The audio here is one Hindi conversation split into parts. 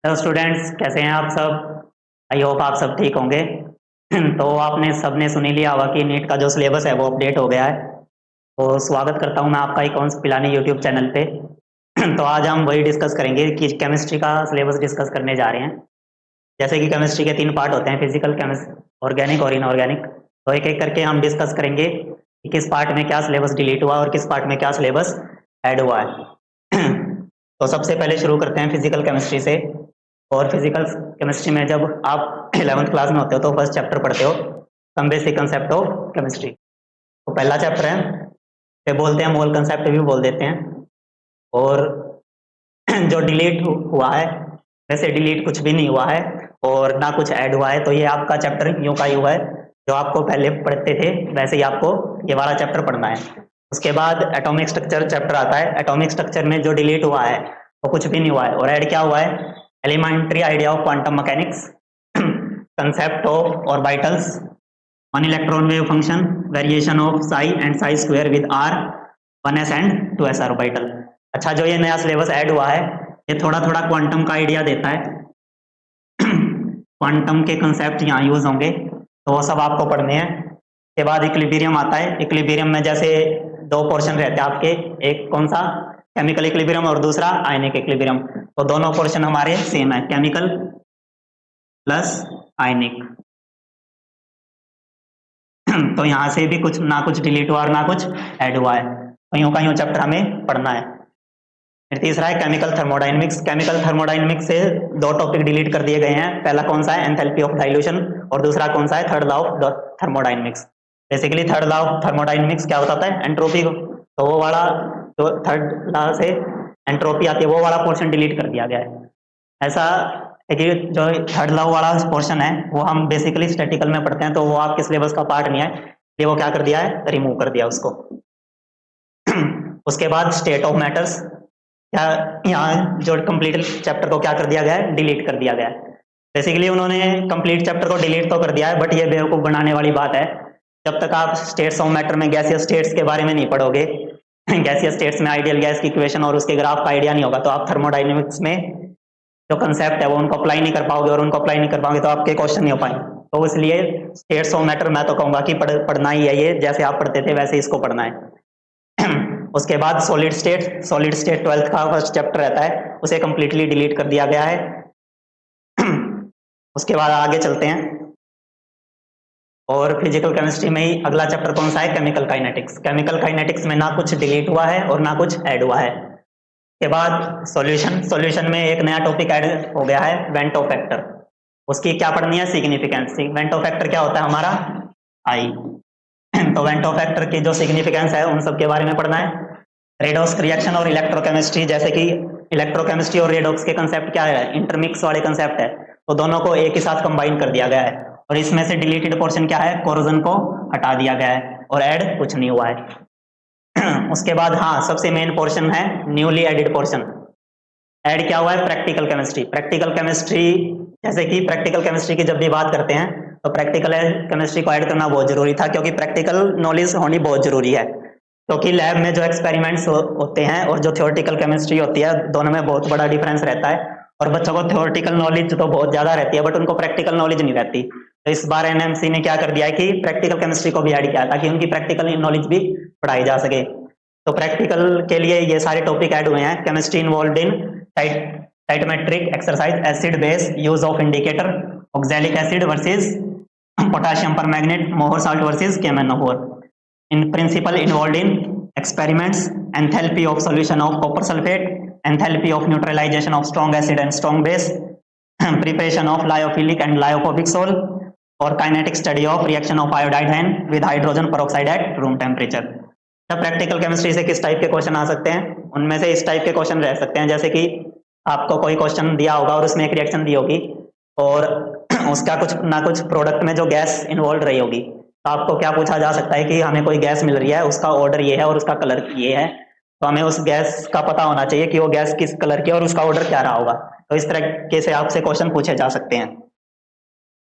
हेलो स्टूडेंट्स, कैसे हैं आप सब। आई होप आप सब ठीक होंगे। तो आपने सबने सुन ही लिया होगा कि नीट का जो सिलेबस है वो अपडेट हो गया है। तो स्वागत करता हूं मैं आपका अकाउंट्स पिलानी यूट्यूब चैनल पे। तो आज हम वही डिस्कस करेंगे कि केमिस्ट्री का सिलेबस डिस्कस करने जा रहे हैं। जैसे कि केमिस्ट्री के 3 पार्ट होते हैं, फिजिकल, केमिस्ट, ऑर्गेनिक और इनऑर्गेनिक। तो एक एक करके हम डिस्कस करेंगे कि किस पार्ट में क्या सिलेबस डिलीट हुआ और किस पार्ट में क्या सिलेबस ऐड हुआ है। तो सबसे पहले शुरू करते हैं फिजिकल केमिस्ट्री से। और फिजिकल केमिस्ट्री में जब आप 11th क्लास में होते हो तो फर्स्ट चैप्टर पढ़ते हो, some basic concept of chemistry. तो पहला चैप्टर है, इसे बोलते हैं मोल कंसेप्ट भी बोल देते हैं। और जो डिलीट हुआ है, वैसे डिलीट कुछ भी नहीं हुआ है और ना कुछ ऐड हुआ है। तो ये आपका चैप्टर यूं का ही हुआ है, जो आपको पहले पढ़ते थे वैसे ही आपको ये वाला चैप्टर पढ़ना है। उसके बाद एटॉमिक स्ट्रक्चर चैप्टर आता है। एटॉमिक स्ट्रक्चर में जो डिलीट हुआ है वो कुछ भी नहीं हुआ है। और ऐड क्या हुआ है? Elementary idea of quantum mechanics, concept of orbitals, one electron wave function, variation of psi and psi square with r, 1s and 2s orbital. अच्छा, जो ये नया सिलेबस ऐड हुआ है, ये थोड़ा थोड़ा क्वांटम का आइडिया देता है। क्वांटम के कंसेप्ट यहाँ यूज होंगे, तो वो सब आपको पढ़ने हैं। के बाद इक्विलिब्रियम आता है। इक्विलिब्रियम में जैसे दो पोर्शन रहते हैं आपके, एक कौन सा, केमिकल इक्विलिब्रियम और दूसरा आयनिक इक्विलिब्रियम। तो दोनों पोर्शन हमारे सेम है, केमिकल प्लस आयनिक। तो यहाँ से भी कुछ ना कुछ डिलीट हुआ और ना कुछ ऐड हुआ है। तो यूं का यूं चैप्टर हमें पढ़ना है। फिर तीसरा है केमिकल थर्मोडायनेमिक्स। केमिकल थर्मोडायनेमिक्स से दो टॉपिक डिलीट कर दिए गए हैं। पहला कौन सा है? Enthalpy of dilution. और दूसरा कौन सा है? Third law of thermodynamics. Basically third law of thermodynamics क्या होता है? एंट्रोपी को। तो वो वाला जो थर्ड लॉ से एंट्रोपी आती है, वो वाला पोर्शन डिलीट कर दिया गया है। ऐसा है कि जो थर्ड लॉ वाला पोर्शन है वो हम बेसिकली स्टैटिकल में पढ़ते हैं, तो वो आपके सिलेबस का पार्ट नहीं है, ये वो क्या कर दिया है? रिमूव कर दिया उसको। उसके बाद स्टेट ऑफ मैटर्स, क्या यहाँ जो कंप्लीट चैप्टर को क्या कर दिया गया है? डिलीट कर दिया गया है। बेसिकली उन्होंने कंप्लीट चैप्टर को डिलीट तो कर दिया है, बट ये बेवकूफ बनाने वाली बात है। जब तक आप स्टेट्स ऑफ मैटर में गैसियस स्टेट्स के बारे में नहीं पढ़ोगे, गैसियस स्टेट्स में आइडियल गैस की इक्वेशन और उसके ग्राफ का आइडिया नहीं होगा, तो आप थर्मोडाइनमिक्स में जो कंसेप्ट है वो उनको अप्लाई नहीं कर पाओगे, और उनको अप्लाई नहीं कर पाओगे तो आपके क्वेश्चन नहीं हो पाएंगे। तो इसलिए स्टेट्स ऑफ मैटर मैं तो कहूंगा कि पढ़ना ही है, ये जैसे आप पढ़ते थे वैसे इसको पढ़ना है। उसके बाद solid state. Solid state 12th का फर्स्ट चैप्टर रहता है, उसे कंप्लीटली डिलीट कर दिया गया है। उसके बाद आगे चलते हैं। और फिजिकल केमिस्ट्री में ही अगला चैप्टर कौन सा है? Chemical kinetics. केमिकल काइनेटिक्स में ना कुछ डिलीट हुआ है और ना कुछ ऐड हुआ है। के बाद सॉल्यूशन। सॉल्यूशन में एक नया टॉपिक ऐड हो गया है, वेंटो फैक्टर। उसकी क्या पढ़नी है? सिग्निफिकेंस। वेंटो फैक्टर क्या होता है हमारा? आई। तो वेंटो फैक्टर की जो सिग्निफिकेंस है उन सब के बारे में पढ़ना है। रेडॉक्स रिएक्शन और इलेक्ट्रोकेमिस्ट्री, जैसे कि इलेक्ट्रोकेमिस्ट्री और रेडॉक्स के कंसेप्ट क्या है? इंटरमिक्स वाले कंसेप्ट है, तो दोनों को एक ही साथ कंबाइन कर दिया गया है। और इसमें से डिलीटेड पोर्शन क्या है? कोरोजन को हटा दिया गया है और ऐड कुछ नहीं हुआ है। उसके बाद हाँ, सबसे मेन पोर्शन है न्यूली एडिड पोर्शन। ऐड क्या हुआ है? Practical chemistry. प्रैक्टिकल केमिस्ट्री, जैसे कि प्रैक्टिकल केमिस्ट्री की जब भी बात करते हैं तो प्रैक्टिकल केमिस्ट्री को ऐड करना बहुत जरूरी था, क्योंकि प्रैक्टिकल नॉलेज होनी बहुत जरूरी है। क्योंकि लैब में जो एक्सपेरिमेंट्स होते हैं और जो थ्योरेटिकल केमिस्ट्री होती है, दोनों में बहुत बड़ा डिफरेंस रहता है। और बच्चों को थ्योरेटिकल नॉलेज तो बहुत ज्यादा रहती है, बट उनको प्रैक्टिकल नॉलेज नहीं रहती। तो इस बार एनएमसी ने क्या कर दिया है कि प्रैक्टिकल केमिस्ट्री को भी ऐड किया, ताकि उनकी प्रैक्टिकल नॉलेज भी पढ़ाई जा सके। तो प्रैक्टिकल के लिए ये सारे टॉपिक ऐड हुए हैं। Chemistry involve in titrimetric exercise, acid base, use of indicator, oxalic acid versus potassium permanganate, Mohr salt versus केमेनोफोर। In principle involved in experiments, enthalpy of solution of copper sulfate, enthalpy of neutralization of strong acid and strong base, preparation of lyophilic and lyophobic salt, और kinetic study of reaction of iodide and with hydrogen peroxide at room temperature। जब प्रैक्टिकल केमिस्ट्री से किस टाइप के क्वेश्चन आ सकते हैं? उनमें से इस टाइप के क्वेश्चन रह सकते हैं, जैसे कि आपको कोई क्वेश्चन दिया होगा और उसमें एक रिएक्शन दी होगी और उसका कुछ ना कुछ प्रोडक्ट में जो गैस इन्वॉल्व रही होगी, तो आपको क्या पूछा जा सकता है कि हमें कोई गैस मिल रही है, उसका ऑर्डर ये है और उसका कलर ये है, तो हमें उस गैस का पता होना चाहिए कि वो गैस किस कलर की है और उसका ऑर्डर क्या रहा होगा। तो इस तरीके से आपसे क्वेश्चन पूछे जा सकते हैं।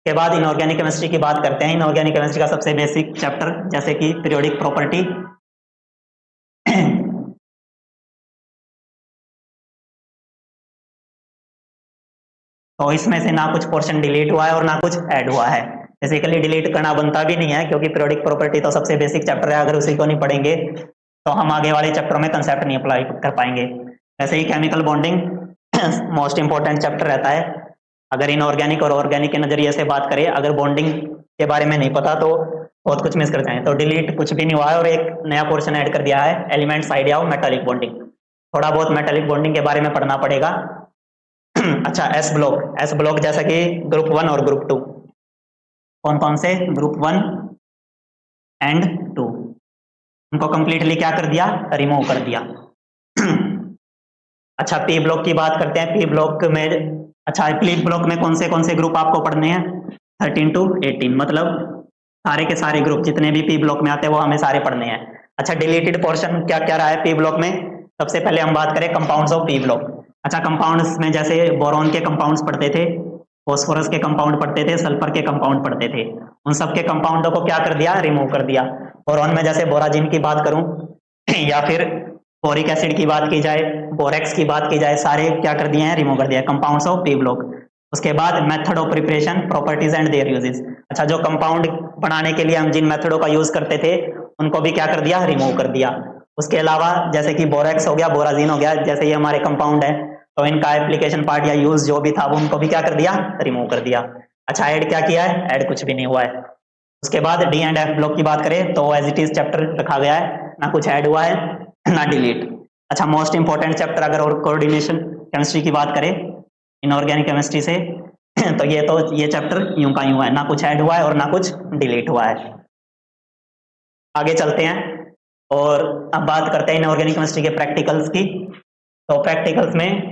के बाद इनऑर्गेनिक केमिस्ट्री की बात करते हैं। इनऑर्गेनिक केमिस्ट्री का सबसे बेसिक चैप्टर, जैसे कि पीरियोडिक प्रॉपर्टी, तो इसमें से ना कुछ पोर्शन डिलीट हुआ है और ना कुछ ऐड हुआ है। बेसिकली डिलीट करना बनता भी नहीं है, क्योंकि पीरियोडिक प्रॉपर्टी तो सबसे बेसिक चैप्टर है, अगर उसी को नहीं पढ़ेंगे तो हम आगे वाले चैप्टरों में कंसेप्ट नहीं अप्लाई कर पाएंगे। वैसे ही chemical bonding most important chapter रहता है। अगर इनऑर्गेनिक और ऑर्गेनिक के नजरिए से बात करें, अगर बॉन्डिंग के बारे में नहीं पता तो बहुत कुछ मिस कर जाएं। तो डिलीट कुछ भी नहीं हुआ है और एक नया पोर्शन ऐड कर दिया है, elements idea of metallic bonding. थोड़ा बहुत मेटालिक बॉन्डिंग के बारे में पढ़ना पड़ेगा। अच्छा, एस ब्लॉक जैसा कि ग्रुप 1 और ग्रुप 2, कौन कौन से ग्रुप 1 एंड 2, उनको कंप्लीटली क्या कर दिया, रिमूव कर दिया। अच्छा, पी ब्लॉक की बात करते हैं। पी ब्लॉक में, अच्छा पी ब्लॉक में कौन से ग्रुप आपको पढ़ने हैं, 13 to 18, मतलब सारे के सारे ग्रुप जितने भी पी ब्लॉक में आते हैं वो हमें सारे पढ़ने हैं। अच्छा, डिलीटेड पोर्शन क्या क्या रहा है पी ब्लॉक में। सबसे पहले हम बात करें कंपाउंड्स ऑफ पी ब्लॉक। अच्छा, कंपाउंड्स में जैसे बोरॉन के कंपाउंड्स पढ़ते थे, फॉस्फोरस के कंपाउंड पढ़ते थे, सल्फर के कंपाउंड पढ़ते थे, उन सब के कंपाउंडों को क्या कर दिया, रिमूव कर दिया। बोरॉन में जैसे बोराजिन की बात करूं या फिर बोरिक एसिड की बात की जाए, बोरेक्स की बात की जाए, सारे क्या कर दिए हैं, रिमूव कर दिया, कंपाउंड्स ऑफ पी ब्लॉक। उसके बाद method of preparation, properties and there uses. अच्छा, जो कंपाउंड बनाने के लिए हम जिन मेथडों का यूज करते थे उनको भी क्या कर दिया, रिमूव कर दिया। उसके अलावा जैसे कि बोरेक्स हो गया, बोराजिन हो गया, जैसे ये हमारे कंपाउंड है तो इनका एप्लीकेशन पार्ट या यूज जो भी था वो उनको भी क्या कर दिया, रिमूव कर दिया। अच्छा, ऐड क्या किया है, ऐड कुछ भी नहीं हुआ है। उसके बाद डी एंड एफ ब्लॉक की बात करें तो एज इट इज चैप्टर रखा गया है, ना कुछ ऐड हुआ है ना डिलीट। अच्छा, मोस्ट इंपॉर्टेंट चैप्टर अगर और कोऑर्डिनेशन केमिस्ट्री की बात करें इनऑर्गेनिक केमिस्ट्री से तो ये चैप्टर यूं का यूं है, ना कुछ ऐड हुआ है और ना कुछ डिलीट हुआ है। आगे चलते हैं और अब बात करते हैं इनऑर्गेनिक केमिस्ट्री के प्रैक्टिकल्स की। तो प्रैक्टिकल्स में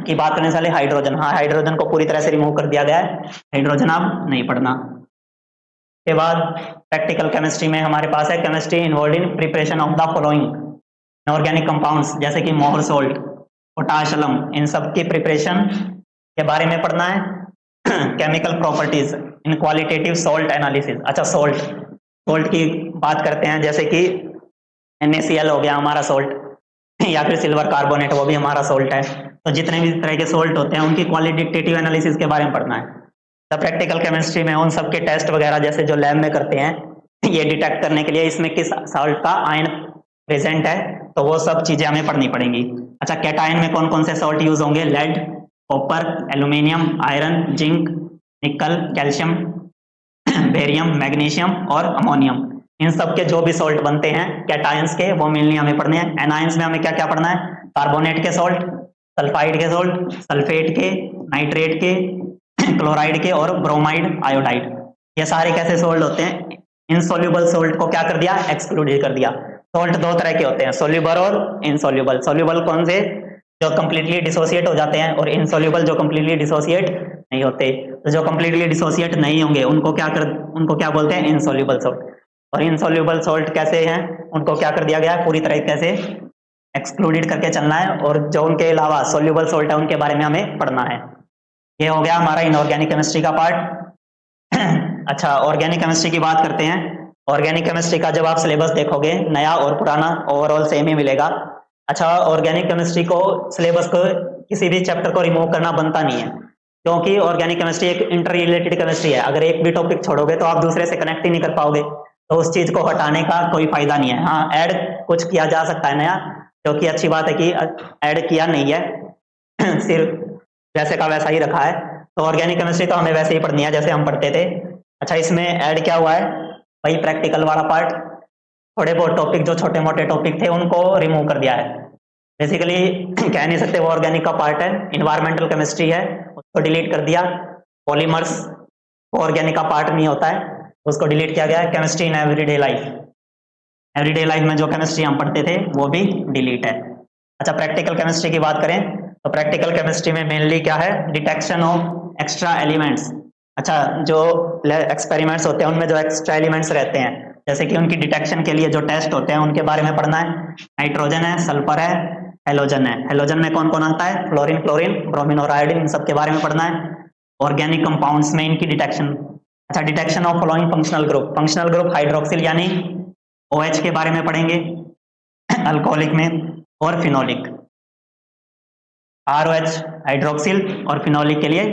की बात करने से पहले हाइड्रोजन, हाँ हाइड्रोजन को पूरी तरह से रिमूव कर दिया गया है, हाइड्रोजन अब नहीं पढ़ना। के बाद प्रैक्टिकल केमिस्ट्री में हमारे पास है chemistry involve in preparation of the following organic compounds, जैसे कि मोहर सोल्ट, पोटाश अलम, इन सब की प्रिपरेशन के बारे में पढ़ना है। केमिकल प्रॉपर्टीज इन क्वालिटेटिव सॉल्ट एनालिसिस। अच्छा, सोल्ट की बात करते हैं, जैसे कि NaCl हो गया हमारा सोल्ट, या फिर सिल्वर कार्बोनेट, वो भी हमारा सोल्ट है। तो जितने भी तरह के सोल्ट होते हैं उनकी क्वालिटेटिव एनालिसिस के बारे में पढ़ना है। तो प्रैक्टिकल केमिस्ट्री में उन सब के टेस्ट वगैरह जैसे जो लैब में करते हैं, ये डिटेक्ट करने के लिए इसमें किस सॉल्ट का आयन प्रेजेंट है, तो वो सब चीजें हमें पढ़नी पड़ेंगी। अच्छा, कैटायन में कौन कौन से सॉल्ट यूज होंगे, lead, copper, aluminium, iron, zinc, nickel, calcium, barium, magnesium और अमोनियम, इन सब के जो भी सॉल्ट बनते हैं कैटायंस के, वो मेनली हमें पढ़ने हैं। एनायंस में हमें क्या क्या पढ़ना है, कार्बोनेट के सॉल्ट, सल्फाइड के सॉल्ट, सल्फेट के, नाइट्रेट के, क्लोराइड के और ब्रोमाइड, आयोडाइड, ये सारे कैसे सॉल्ट होते हैं। इनसॉल्युबल सॉल्ट को क्या कर दिया, एक्सक्लूड कर दिया। सॉल्ट दो तरह के होते हैं, सोल्यूबल और इनसॉल्युबल। सोल्यूबल कौन से, जो कंप्लीटली डिसोसिएट हो जाते हैं, और इनसॉल्युबल जो कंप्लीटली डिसोसिएट नहीं होते। तो जो कंप्लीटली डिसोसिएट नहीं होंगे उनको क्या बोलते हैं, इनसॉल्युबल सॉल्ट। और इनसॉल्युबल सॉल्ट कैसे हैं, उनको क्या कर दिया गया है, पूरी तरीके से एक्सक्लूडेड करके चलना है, और जो उनके अलावा सोल्यूबल सॉल्ट है उनके बारे में हमें पढ़ना है। ये हो गया हमारा इनऑर्गेनिक केमिस्ट्री का पार्ट। अच्छा, ऑर्गेनिक केमिस्ट्री की बात करते हैं। ऑर्गेनिक केमिस्ट्री का जब आप सिलेबस देखोगे, नया और पुराना ओवरऑल सेम ही मिलेगा। अच्छा, ऑर्गेनिक केमिस्ट्री को सिलेबस को किसी भी चैप्टर को रिमूव करना बनता नहीं है, क्योंकि ऑर्गेनिक केमिस्ट्री एक इंटर रिलेटेड केमिस्ट्री है। अगर एक भी टॉपिक छोड़ोगे तो आप दूसरे से कनेक्ट ही नहीं कर पाओगे, तो उस चीज को हटाने का कोई फायदा नहीं है। हाँ, ऐड कुछ किया जा सकता है नया, क्योंकि अच्छी बात है कि ऐड किया नहीं है, सिर्फ जैसे का वैसा ही रखा है। तो ऑर्गेनिक केमिस्ट्री तो हमें वैसे ही पढ़नी है जैसे हम पढ़ते थे। अच्छा, इसमें ऐड क्या हुआ है, वही प्रैक्टिकल वाला पार्ट, थोड़े बहुत टॉपिक जो छोटे मोटे टॉपिक थे उनको रिमूव कर दिया है। बेसिकली कह नहीं सकते वो ऑर्गेनिक का पार्ट है, इन्वायरमेंटल केमिस्ट्री है, उसको डिलीट कर दिया। पॉलीमर्स वो ऑर्गेनिक का पार्ट नहीं होता है, उसको डिलीट किया गया है। Chemistry in everyday life, everyday life में जो केमिस्ट्री हम पढ़ते थे वो भी डिलीट है। अच्छा, प्रैक्टिकल केमिस्ट्री की बात करें तो प्रैक्टिकल केमिस्ट्री में मेनली क्या है, डिटेक्शन ऑफ एक्स्ट्रा एलिमेंट्स। अच्छा, जो एक्सपेरिमेंट्स होते हैं उनमें जो एक्स्ट्रा एलिमेंट्स रहते हैं, जैसे कि उनकी डिटेक्शन के लिए जो टेस्ट होते हैं उनके बारे में पढ़ना है। नाइट्रोजन है, सल्फर है, हेलोजन है। हेलोजन में कौन कौन आता है, फ्लोरीन, क्लोरीन, ब्रोमीन और आयोडीन, इन सब के बारे में पढ़ना है। ऑर्गेनिक कंपाउंड्स में इनकी डिटेक्शन। अच्छा, detection of following functional group. Functional group hydroxyl यानी OH के बारे में पढ़ेंगे, अल्कोहलिक में, और फिनोलिक। ROH हाइड्रोक्सिल और फिनोलिक के लिए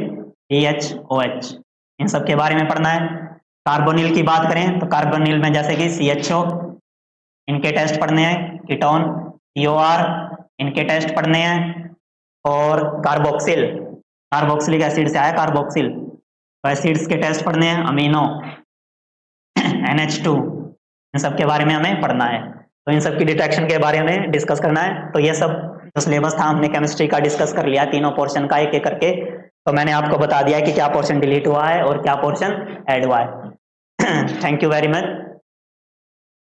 BHOH, इन सब के बारे में पढ़ना है। कार्बोनिल की बात करें तो कार्बोनिल में जैसे कि CHO, इनके टेस्ट पढ़ने हैं। कीटोन COR, इनके टेस्ट पढ़ने हैं। और कार्बोक्सिल, कार्बोक्सिलिक एसिड से आया कार्बोक्सिल, तो एसिड्स के टेस्ट पढ़ने हैं। अमीनो NH2, इन सब के बारे में हमें पढ़ना है। तो इन सब की डिटेक्शन के बारे में डिस्कस करना है। तो ये सब जो सिलेबस था हमने केमिस्ट्री का डिस्कस कर लिया, तीनों पोर्शन का एक एक करके। तो मैंने आपको बता दिया कि क्या पोर्शन डिलीट हुआ है और क्या पोर्शन ऐड हुआ है। Thank you very much.